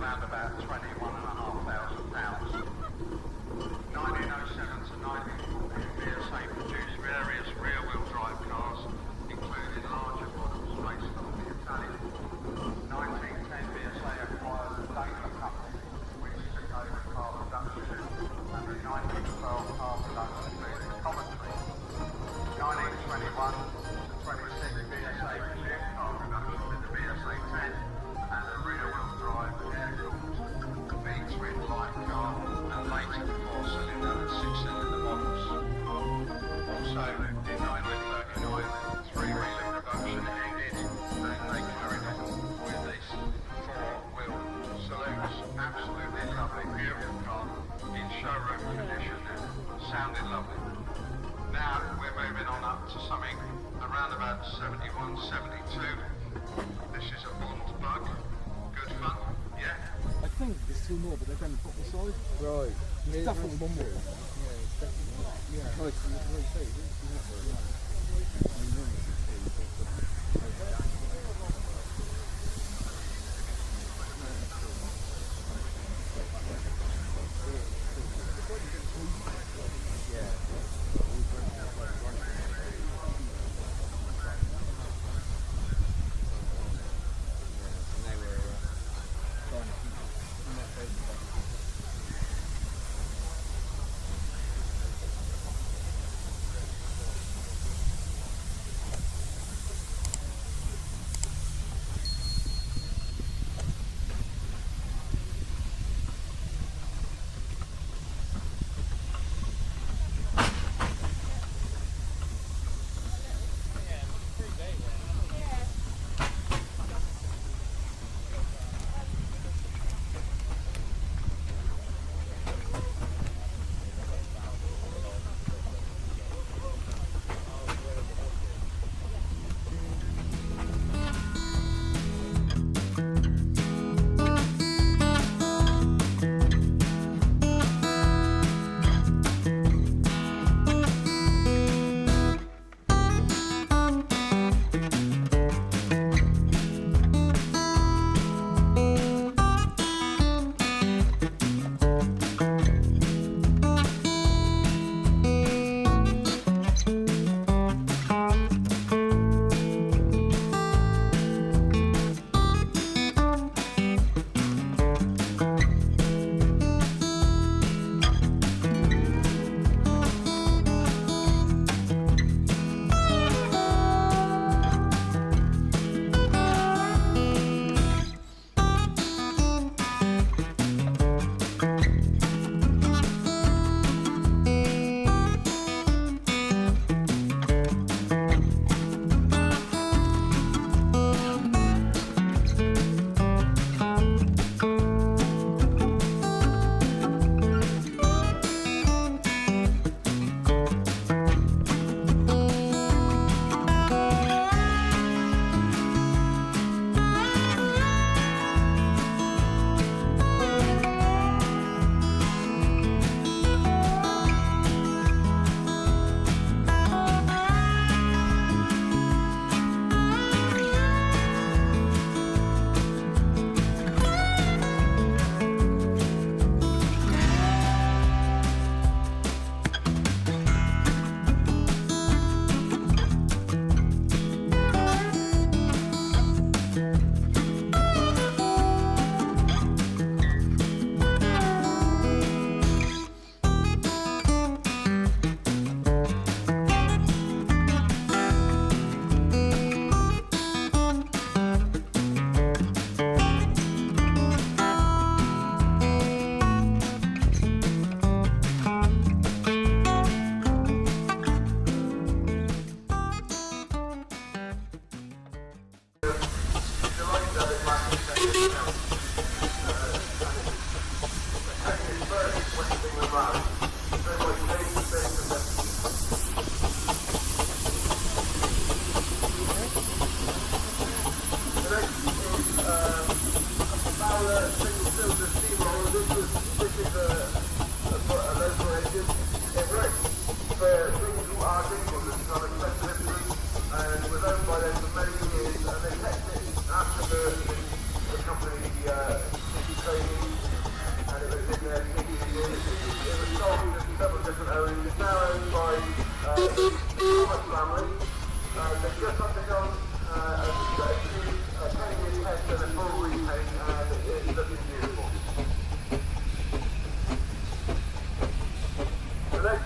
around about £21,500. 1907 to 1940, VSA produced various rear-wheel drive cars, including larger models based on the Italian. 1910, VSA acquired the Daimler Company, which took over car production, and in 1912, car production moved to Coventry. 1921 to 26, VSA resumed car production with the VSA 10 and a rear-wheel drive air-cooled V-twin light car, and later the four-cylinder and six-cylinder models. Also, in 1939, three-wheeler production ended, and they carried on with this four-wheel saloons. Absolutely lovely, beautiful car in showroom condition. Sounded lovely. Now we're moving on up to something around about 71, 72. This is a Bond bug. Good fun, yeah? I think there's two more, but they're down the bottom side. Right. There's definitely one more. Yeah, it's definitely. Yeah. Oh,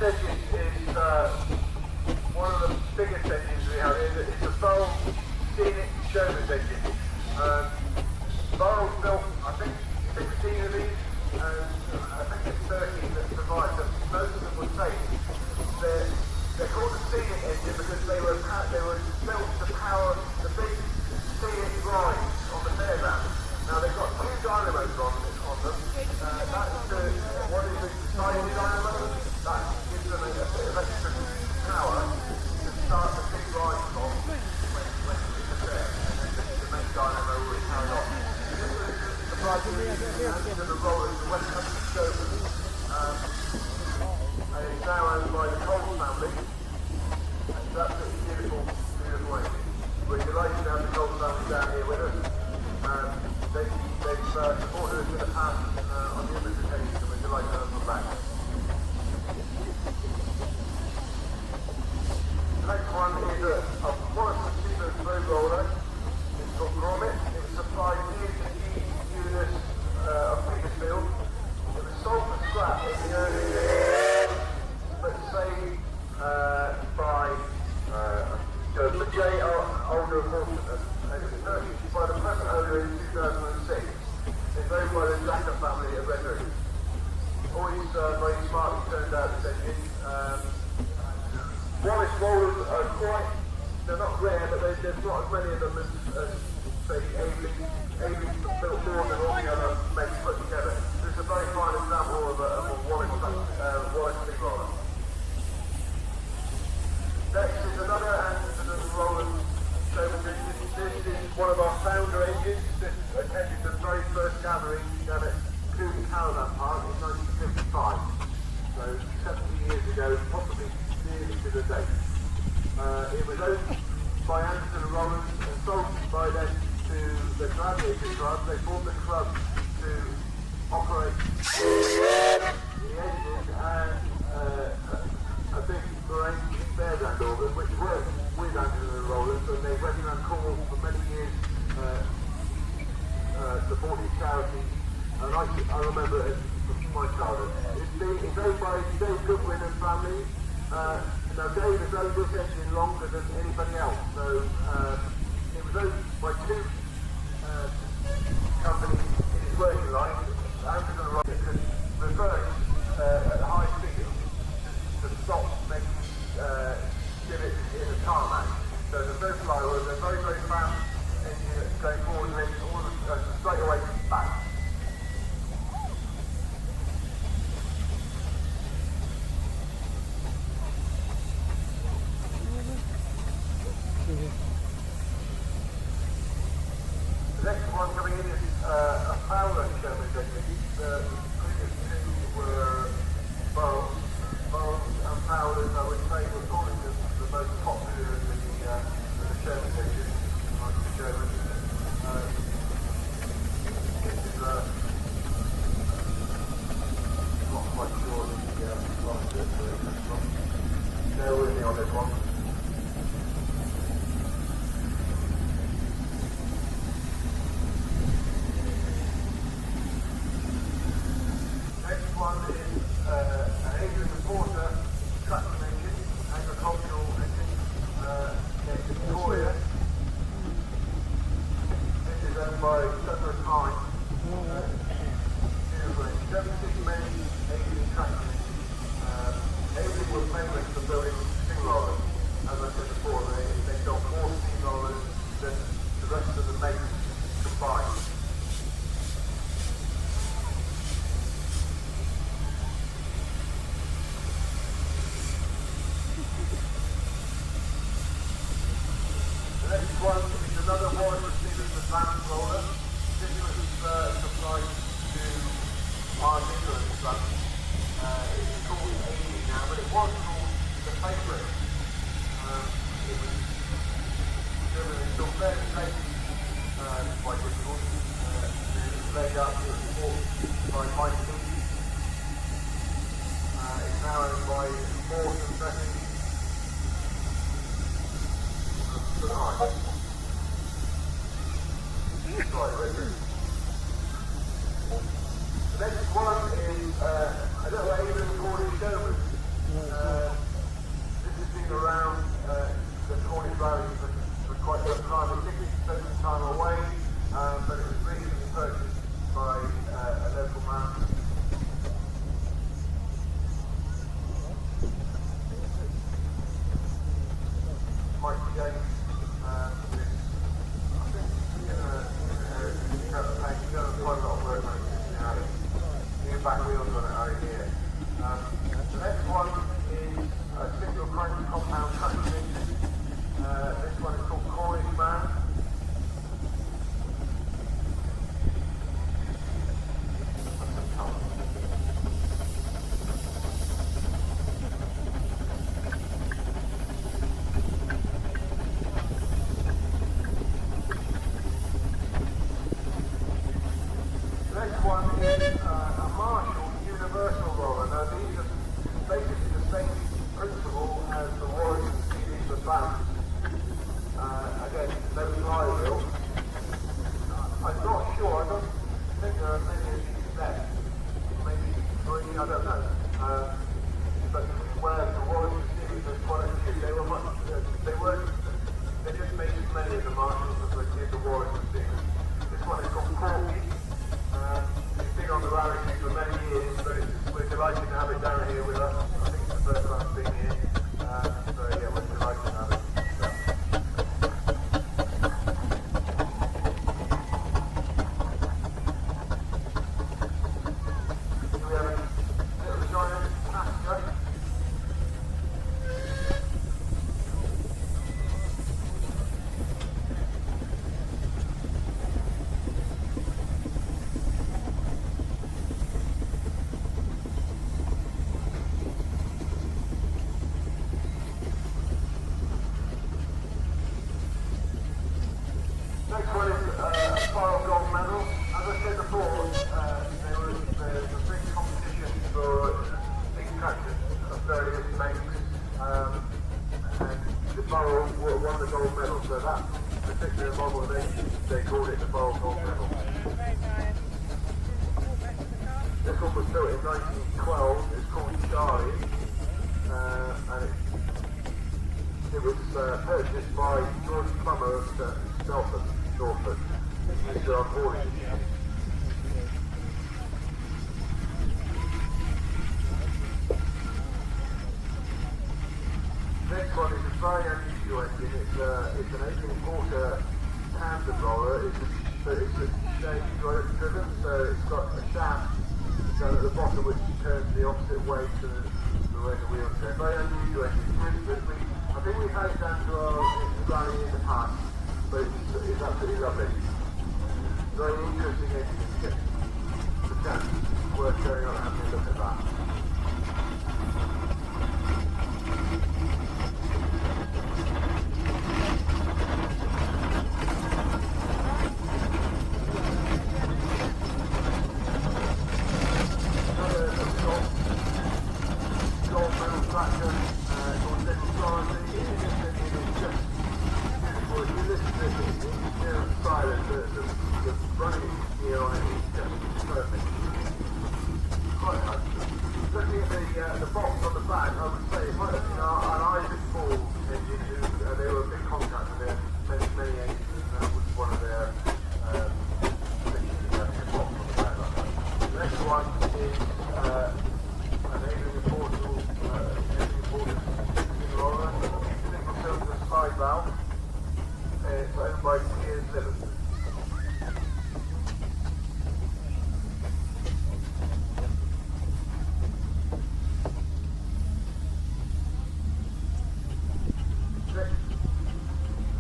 next engine is one of the biggest engines we have here. It's a Bowl Scenic Showground engine. Bowl's built, I think, 16 of these, and I think it's 13 that survive them. Most of them were safe. They're called the Scenic engine because they were built to power the big scenic rides on the fairground. Now they've got two dynamos on them. One is the society dynamo, that gives them a bit of extra power to start the big ride from when it's in the fair, and then the main dynamo will carry on. The primary engine to the rollers, the West Country Showground, and it's now owned by the Cole family. It's absolutely beautiful, beautiful engine. We're delighted to have the Cole family down here with us. They've supported us in the past on numerous occasions, and we're delighted to have them back. The next one is a Morrison Seaman through roller. It's called Gromit. It was supplied near to the unit of Petersfield. It was sold for scrap in the early days, but saved by the J. Older Morton. And it was purchased by the present owner in 2006. It's owned by the Jacker family of Redbury. Always very smartly turned out this engine. Wallace rollers are they're not rare, but there's not as many of them as say, Ailey built more than all the other makes put together. This is a very fine example of a Wallace big roller. Next is another Anderson roller showman. This is one of our founder engines. This attended the very first gathering down at Coombe Caravan Park in 1955. So 70 years ago, possibly nearly to the date. It was owned by Anderson and Rollins and sold by them to the Gladiator Club. They formed the club to operate the engine and a big Lorraine fairground organ, which worked with Anderson and Rollins, and they went around Cornwall for many years supporting charity. And I remember it from my childhood. It's owned by Dave Goodwin and family. Now Dave has owned this engine longer than anybody else, so it was owned by two companies in his working life. Anderson and Rollins could reverse at high speed to stop making divots in a tarmac. So the first fly was a very, very fast engine going forward and then straight away back. The next one coming in is a Fowler showman engine. The previous two were Burrows and Fowlers, I would say, were probably the most popular in the showman engine. This is not quite sure the last bit where it comes from. Bear with me on this one. had it. New back wheels on it are in here. The next one is a single crank compound traction engine. This one is called Cornish Man. Next one is a Marshall Universal Roller. Now these are basically the same principle as the Warwick series of bands. Again, no flywheel. I'm not sure, I don't think there are many of these left. Maybe 3, I don't know. But whereas the Warwick series was quite a few, they weren't, they just made as many of the Marshalls as they did the Warwick series. This one is called Corky. It's been on the rally team for many years, but we're delighted to have it down here with us. I think it's the first time it's been here. So yeah, we're delighted to have it. Do we have a little giant passenger? Next one is a spiral gold medal. As I said before, there was a big competition for big tractors of various makes, and the Burrow won the gold medal. So that particular model, they called it the Burrow Gold Medal. This one was built in 1912. It's called Charlie, and it was purchased by George Plummer of Stelford, Norfolk. He used to have haulage. Next one is a very unusual engine. It's an 18-quarter tandem roller. It's shade driven, so it's got a shaft down at the bottom which turns the opposite way to the way the wheels go. Very unusual engine. It's really good. I think we've had it down to our rally in the past, but it's absolutely lovely. Very interesting engine. If you get the chance, it's worth going on and having a look at that. Gold medal tractor, called Little Florence. It's just beautiful. If you listen to it, it's silent. The running gear on it is just perfect. Quite nice. Looking at the box on the back, I would say it might have been an Isaac Ball engine. They were a big contractor there, many ages, and that was one of their box on the back like that. The next one is an Adrian Portal roller, single cylinder side valve. It's owned by Stithians Showground.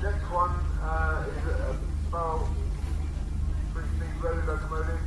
Next one is a Bell 3-speed road locomotive.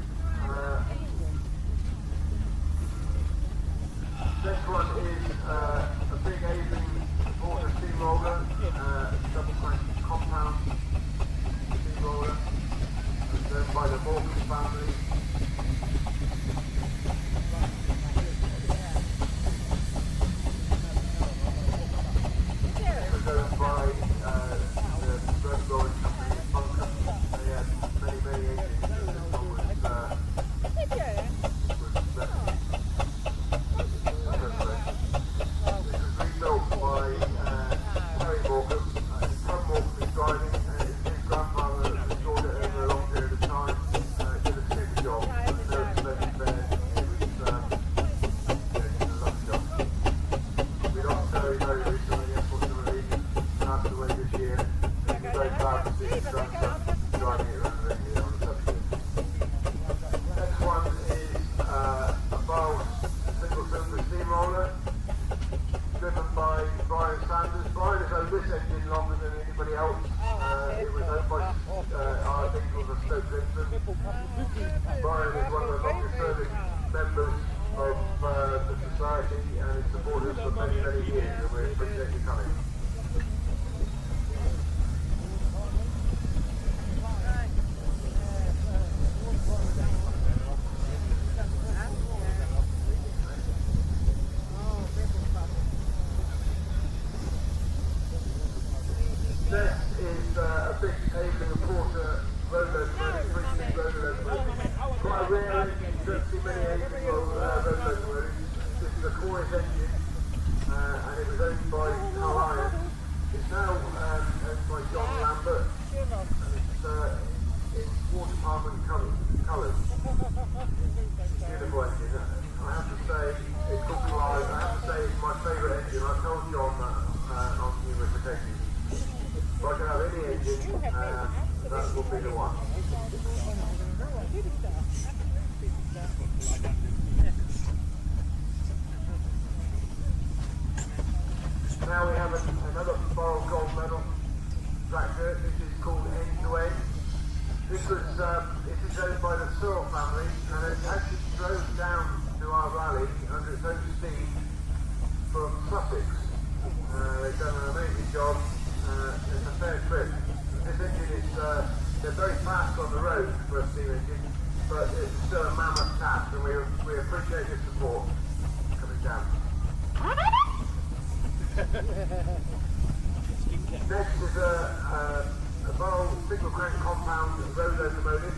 don't see many engines on road locomotives. This is a Cornish engine, and it was owned by Carlisle. It's now owned by John Lambert, and it's in water department colours. Beautiful engine. I have to say, it's called Carlisle. I have to say it's my favourite engine. I've told John that on numerous occasions. If I can have any engine, that will be the one. Now we have another Borrell Gold Medal tractor. This is called End to End. This is owned by the Searle family, and it actually drove down to our rally under its own steam from Sussex. They've done an amazing job. It's a fair trip. This engine is they're very fast on the road for a steam engine, but it's still a mammoth task, and we appreciate your support coming down. Next is a Burrell single crank compound road locomotive.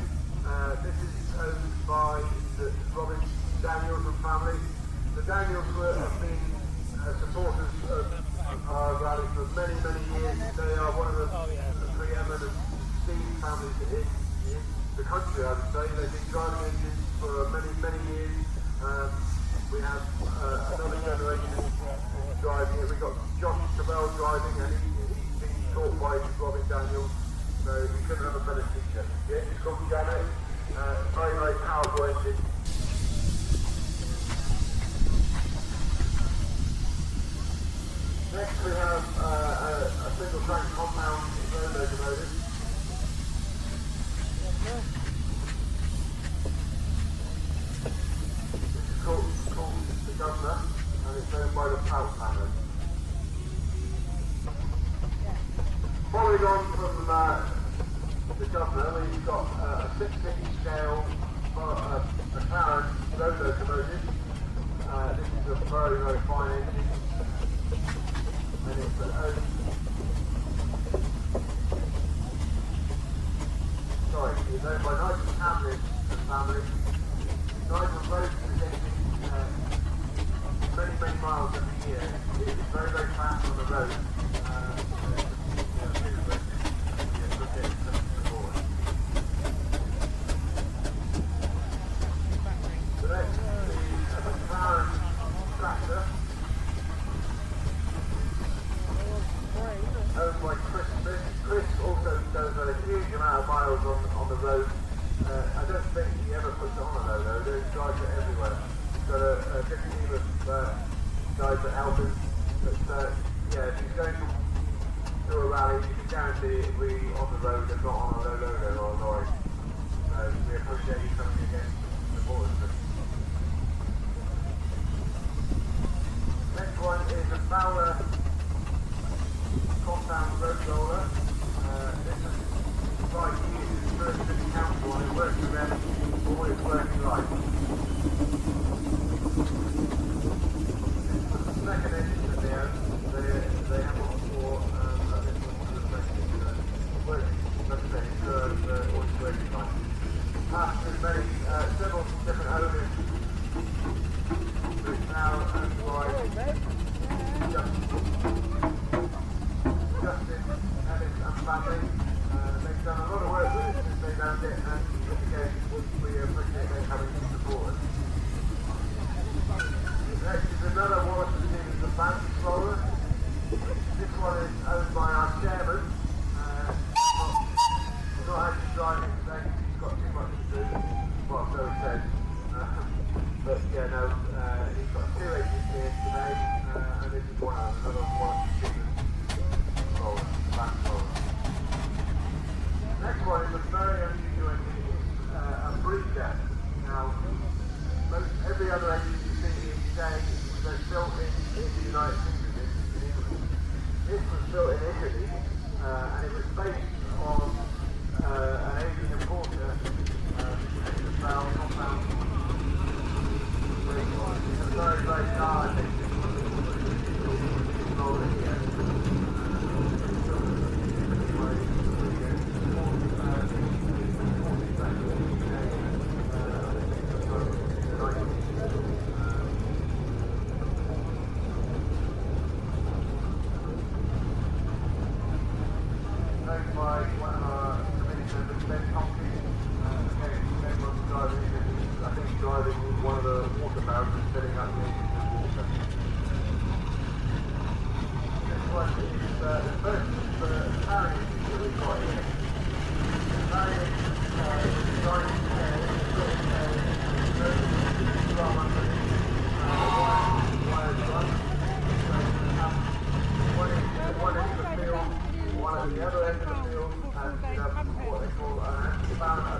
This is owned by the Robin Daniels and family. The Daniels have been supporters of our rally for many, many years. They are one of the preeminent steam families in the country, I would say. They've been driving engines for many, many years. We have another generation driving it. We've got Josh Cavell driving, and he's been taught by Robin Daniels, so we couldn't have a better teacher. The engine's called Janet, very, very powerful engine. Next we have a single crank compound road locomotive. This is called the Governor, and it's owned by the Prout family. Following on from the Governor, we've got a 6-inch scale McLaren road locomotive. This is a very, very fine engine, and it's owned. It's owned by Nigel Camlin and family. Nigel rode this engine many, many miles every year. It's very, very fast on the road. The next is a McLaren tractor, owned by Chris Smith. Chris also does a huge amount of miles on the road. I don't think he ever puts it on a low though. He drives it everywhere. He's got a good team of guys that help him. But yeah, if he's going to do a rally, you can guarantee it will be on the road and not on a low loader or a lorry. So we appreciate you coming again and supporting us. Next one is a Fowler compound road roller. This is like used in the City Council, and it works for them all its working life. This is the second engine that they own. They have one for this one for the second engine. It works, like I say, it's a clouds and filling up the engines with water. This one is the first carrying engine that we've got here. The carrying engine is designed to carry drum underneath, wires run. So you have one end of the field, one at the other end of the field, and you have what they call a balance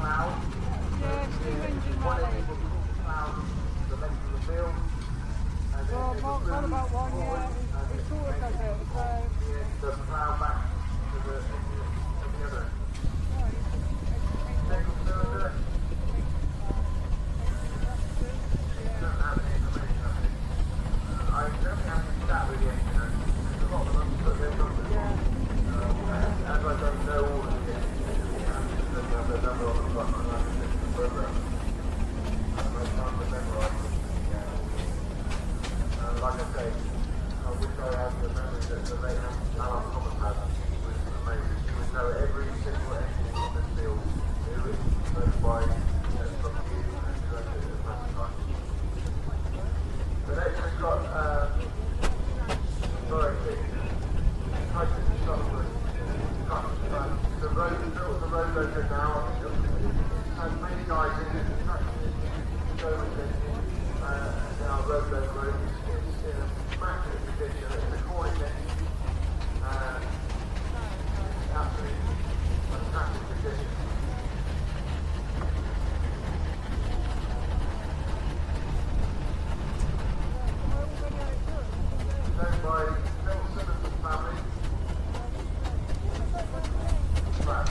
plough. One end will plough the length of the field, and then it will move forward, and it makes the plough back to the other end. Single cylinder. Doesn't have any information on it. I don't have any chat with the engineer. There's a lot of them put their numbers on. As I don't know all of the engineers, there's a number on the front and I can listen to the program. Most times I memorise them. Like I say, I wish I had the memory that the late Alan Thomas had, which was amazing. He would know every single engineer on this field, who is both by from you and directed at the time. The next we've got the road is built, the road logo now. It has many guys in it. So our road logo is in a immaculate condition. It's a Cornish engine. Absolutely fantastic condition. Owned by Phil Simmons family. Right.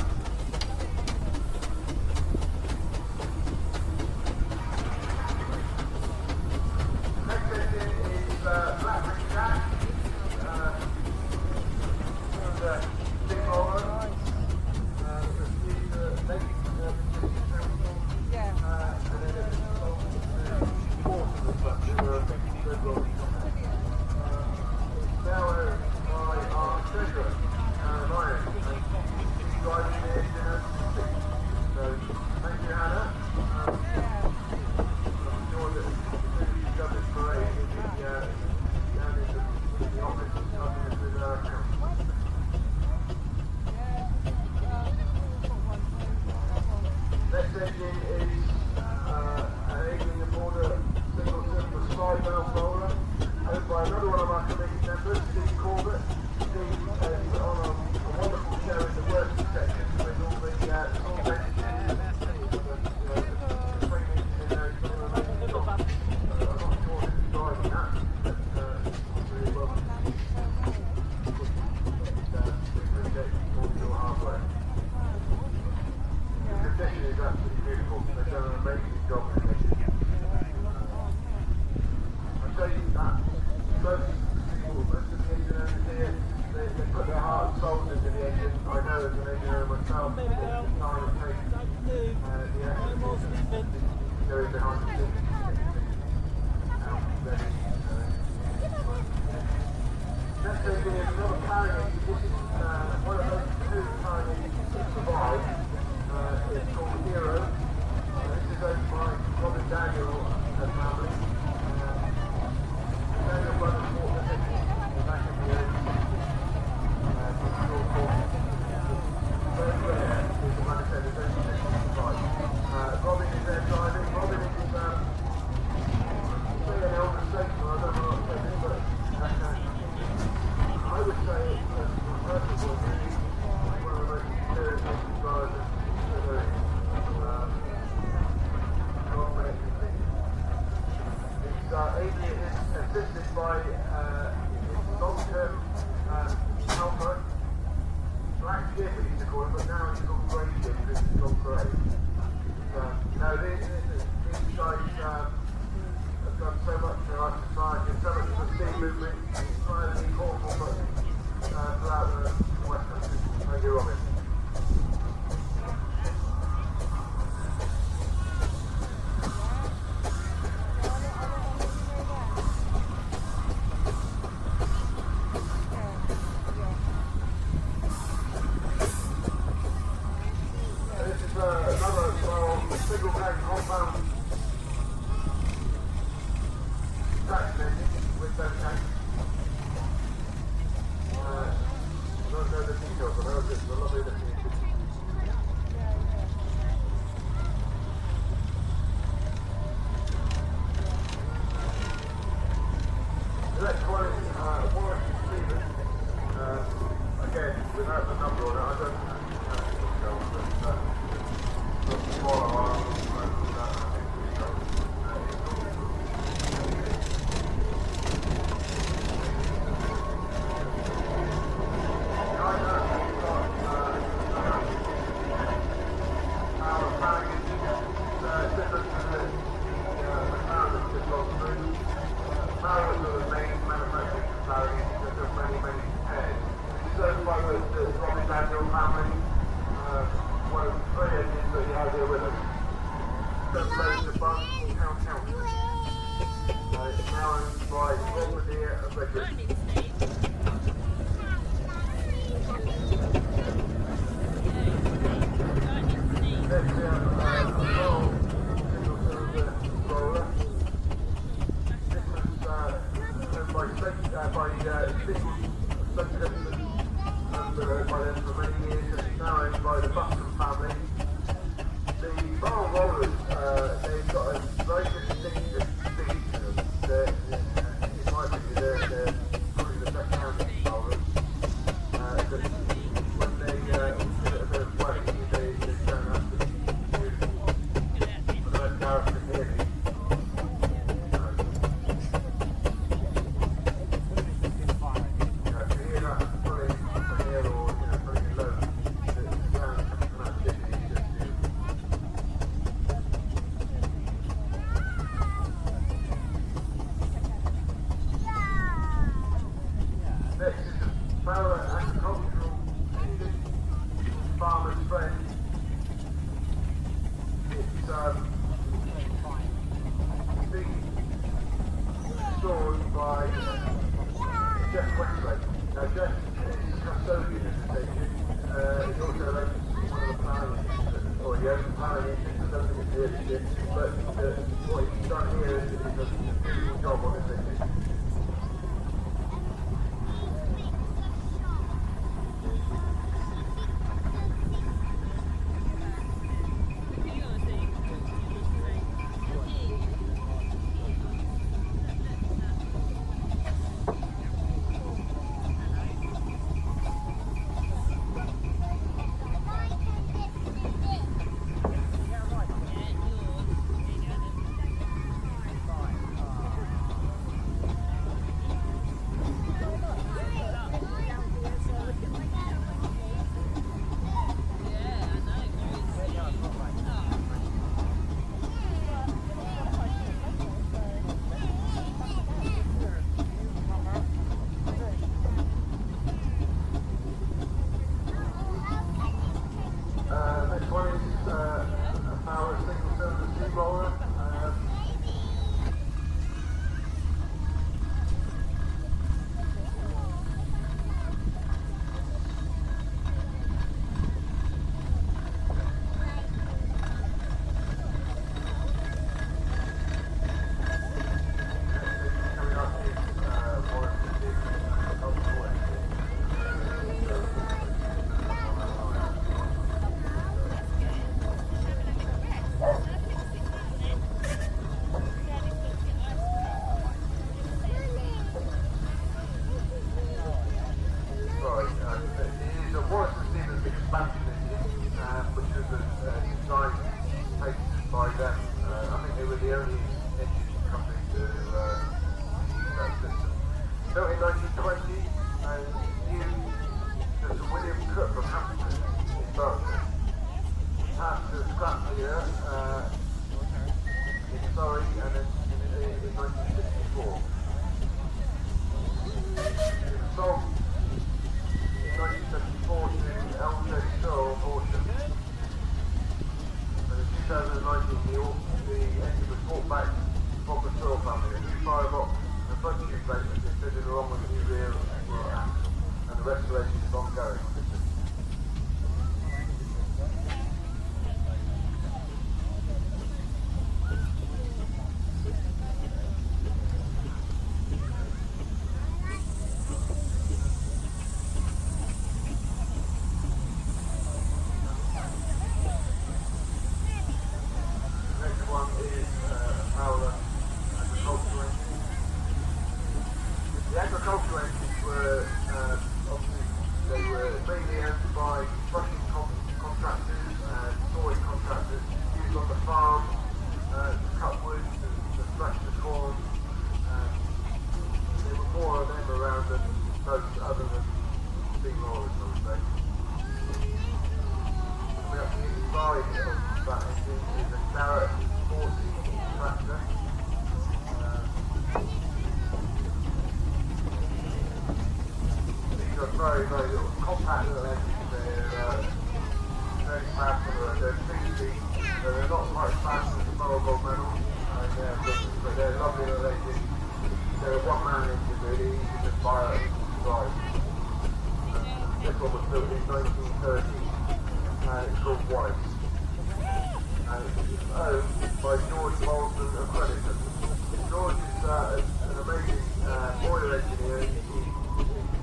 Next engine is Blackberry Jack. Big roller. The late and then it's fourth of the clutch. A big red roller. Now by our treasurer, Ryan, and she's driving the engine as we speak. So, thank you, Hannah. I'm sure that as she's done this parade, she'll be down in the office helping us with our account. Next engine is an 18 border single cylinder slide valve roller, owned by another one of our committee members, Steve Corbett. Steve is on a wonderful show in the working section with all the small engineers, the train engineer knows doing an amazing job. I'm not sure who's driving that, but it's really well. We appreciate all your hard work. The condition is absolutely beautiful. They've done an amazing job with this. I say that most of the engineers here, they put their heart and soul into the engine. I know as an engineer myself, the time it takes the engine to go behind the scenes. Next engine is another carrying engine. This is one of those two carrying engines that survive. It's called Hero. This is owned by Robin Daniel and family. Daniel brothers bought this engine back in the 80s from Shore Cornwall. Very rare, like I said, there's only this to survive. Robin is there driving. Robin is say an elder statesman, I don't know what to say this, but I would say, from a personal point of view, one of the most experienced engine drivers there is. It's assisted by long-term helper, black ship we used to call him, but now he's called grey ship because he's gone grey. No, these guys have done so much for our society, so much for the sea movement, it's not only Cornwall but throughout the West Country. Thank you, Robin. Another single gang compound also closed the Bun Town Council. It's now owned by Romania and Redwood. Next we have a small single cylinder roller. This was owned by Stithians Showground by them for many years, and it's now owned by the Buxton family. The barrel rollers, they've got a very distinctive speed to them. In my opinion, they're probably the best sounding rollers. When they get a bit of work, they turn out to be beautiful. For the best Gareth can hear me. Next is a Fowler agricultural engine, farmer's friend. It's being stored by Jeff Westlake. Now Jeff is the custodian of the station. He also owns one of the planning engines, or he owns the planning engines, I don't think it's the leadership, but what he's done here is a beautiful job on this engine. Next one is a Fowler single cylinder steamroller. Coming up is one of the big agricultural engines. Expansion engine, which was a design patented by them. I think they were the only engine company to use that system. Built in 1920 and used as William Cook from Hampton in Berkshire. Passed the scrap year in Surrey and then in 1964. It was sold in 1974 to LJ Searle auction, and in 2019 the engine was brought back from the Searle family. A new firebox and a bunch of replacements is fitted along with a new rear axle, and the restoration is ongoing. The agricultural engines were obviously they were mainly owned by crushing contractors and sawing contractors used on the farm to cut wood to thresh the corn. There were more of them around than most other than steamrollers, I would say. Coming up the inside of that engine is a Garrett 40 tractor. Very, very little compact little engines. They're very powerful. They're 60, so they're not quite fast as the gold medal, and but they're lovely that they did. They're a one-man engine really, you can just buy it and drive. This one was built in 1930, and it's called Wallace. And it's owned by George Bolton and Crediton. George is an amazing boiler engineer. He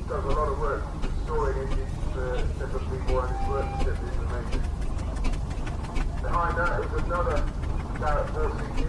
does a lot of work restoring engines for different people, and his workmanship is amazing. Behind that is another Garrett 4CD.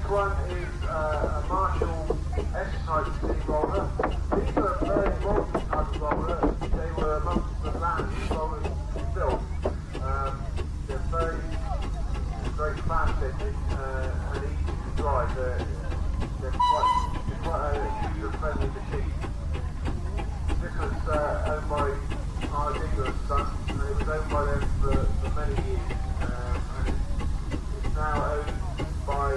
One is a Marshall S-type steamroller. These are a very modern type of roller. They were amongst the last rollers built. They're very, very fast engine and easy to drive. They're quite a user-friendly machine. This was owned by our Digger and Son, and it was owned by them for many years. And it's now owned by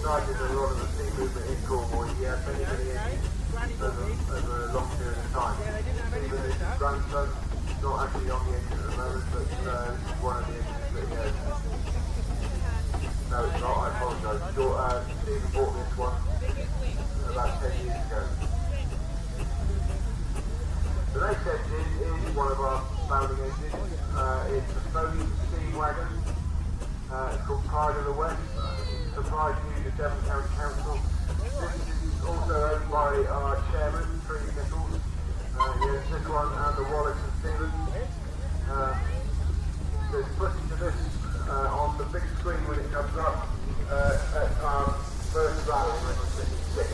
started a lot of the sea movement in Cornwall. He had many engines over a long period of time. Even his grandson, not actually on the engine at the moment, but this is one of the engines that he has. No, it's not, I apologise. Stephen bought this one about 10 years ago. The next engine is one of our founding engines. It's a Foley steam wagon. It's called Pride of the West. Supplied to the Devon County Council. This is also owned by our chairman, Tree Nichols. He owns this one and the Wallace and Stevens. There's footage of this on the big screen when it comes up at our first rally when we're sitting six.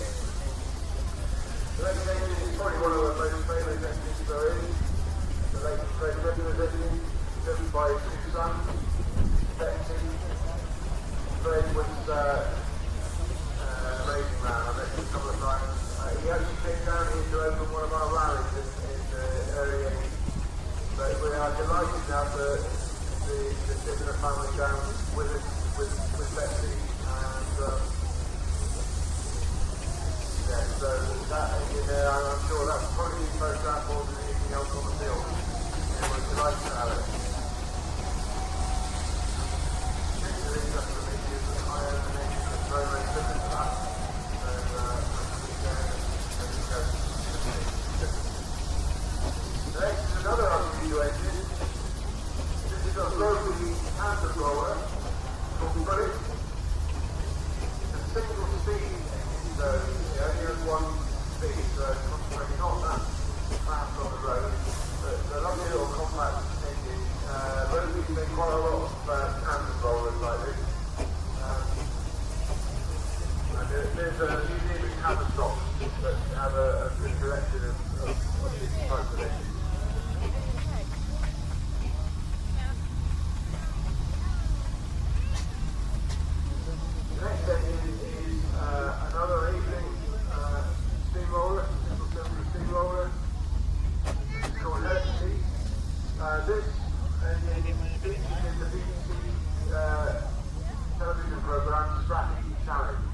The next engine is probably one of the most famous engines there is. The latest Trade Regulars engine, driven by his two sons, Betsy. Fred was an amazing man. I met him a couple of times. He actually came down here to open one of our rallies in the area. But we are delighted now that the Stithians family down with us, with Betsy, and yeah, so that in there, I'm a lovely little compact engine. Rotary's been quite a lot of tandem rollers like this. And there's a museum in Haverstock that have a good collection of these types of engines. The next engine is another evening steamroller, single cylinder steamroller. It's called Electricity. This engine features in the BBC television programme Strategy Challenge.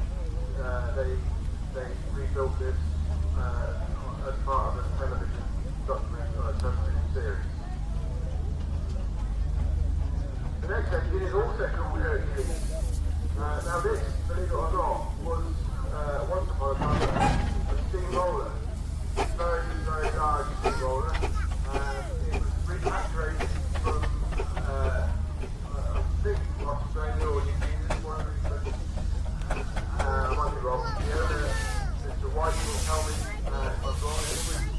They rebuilt this as part of a television television series. The next engine is also called Hercules. Now this, believe it or not, was once upon a time a steamroller. Very, very large steamroller. It was repatriated from I think Australia or New Zealand, one of these places. I might be wrong. The owner, Mr. White, will tell me if I'm wrong.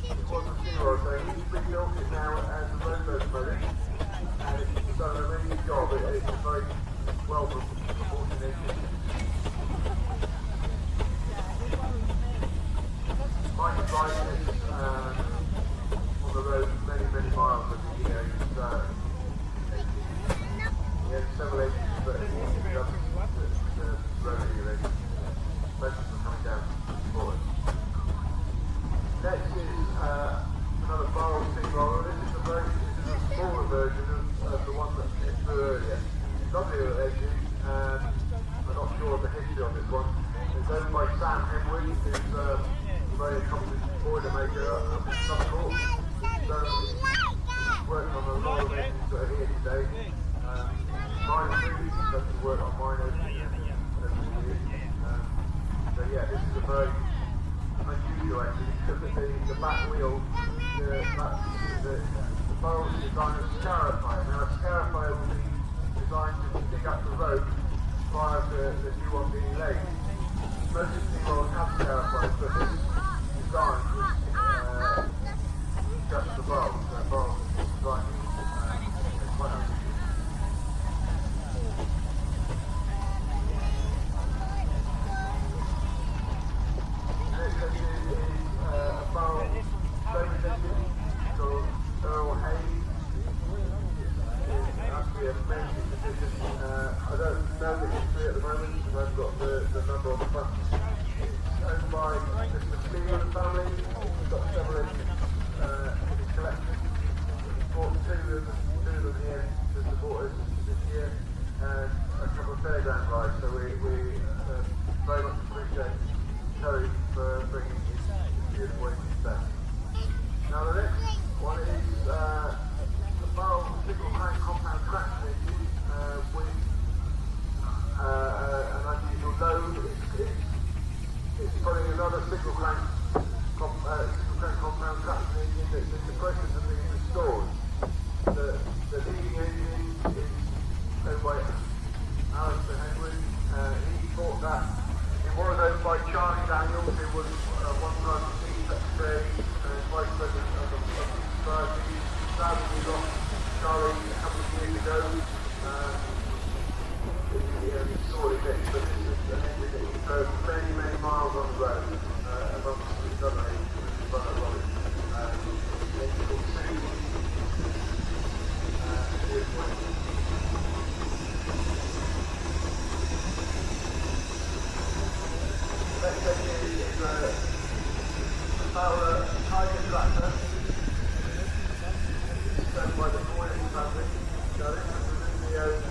It was a steamroller, so he's rebuilt it now as a road locomotive. And it's done a really good job. It's a very well proportioned engine. Mike is driving it on the road many, many miles with the he has several engines, but he doesn't the road regulations. Most of them coming down forward. Next is another barrel steamroller. This is a smaller version of the one that came through earlier. Lovely little engine. I'm not sure of the history of this one. It's owned by Sam Hemwood, who's a very accomplished boiler maker up in Suffolk. So he's worked on a lot of engines that are here today. Mine too, he's done some work on mine over the years. So yeah, this is a very unusual engine because of the back wheel, the barrel is designed as a scarifier. Now a scarifier will be designed to dig up the road prior to the new one being laid. Most of the steamrollers have scarifiers, but this design was just the barrel. So the barrel is designed quite unusual. Next engine is a barrel service engine called Earl Hayes. It's actually a amazing position. I don't know the history at the moment because I've got the number on the front. It's owned by Mr. Stephen family. He's got several engines in his collection. He bought two of them here to support us this year and a couple of fairground rides. So we very much appreciate Terry for bringing his beautiful engines back. Now the next one is a barrel single crank compound traction engine with an unusual load. It's putting another single crank compound traction engine that's in the process of being restored. The leading engine is owned by Alistair Henry. He bought that. It was owned by Charlie Daniels, who was one time the Chief Secretary and Vice President of the Society. Sadly, we lost Charlie a couple of years ago. He sorted it, but this is an engine that he drove many, many miles on the road amongst his other engines, which is one of Robin. Engine called Stithians Showground Next engine is a Fowler Tiger tractor. It's owned by the Moynihan family. So this was originally owned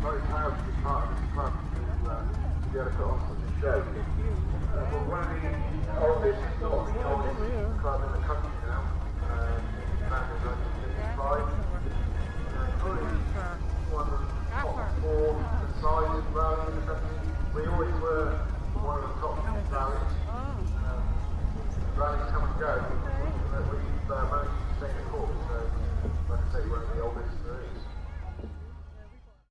very proud to be part of this club to be able to put on such a show. But one of the oldest, if not the oldest club in the country now, founded in 1955. Probably one of the top 4 size rally in the country. We always were one of the top rallies. Rallies come and go.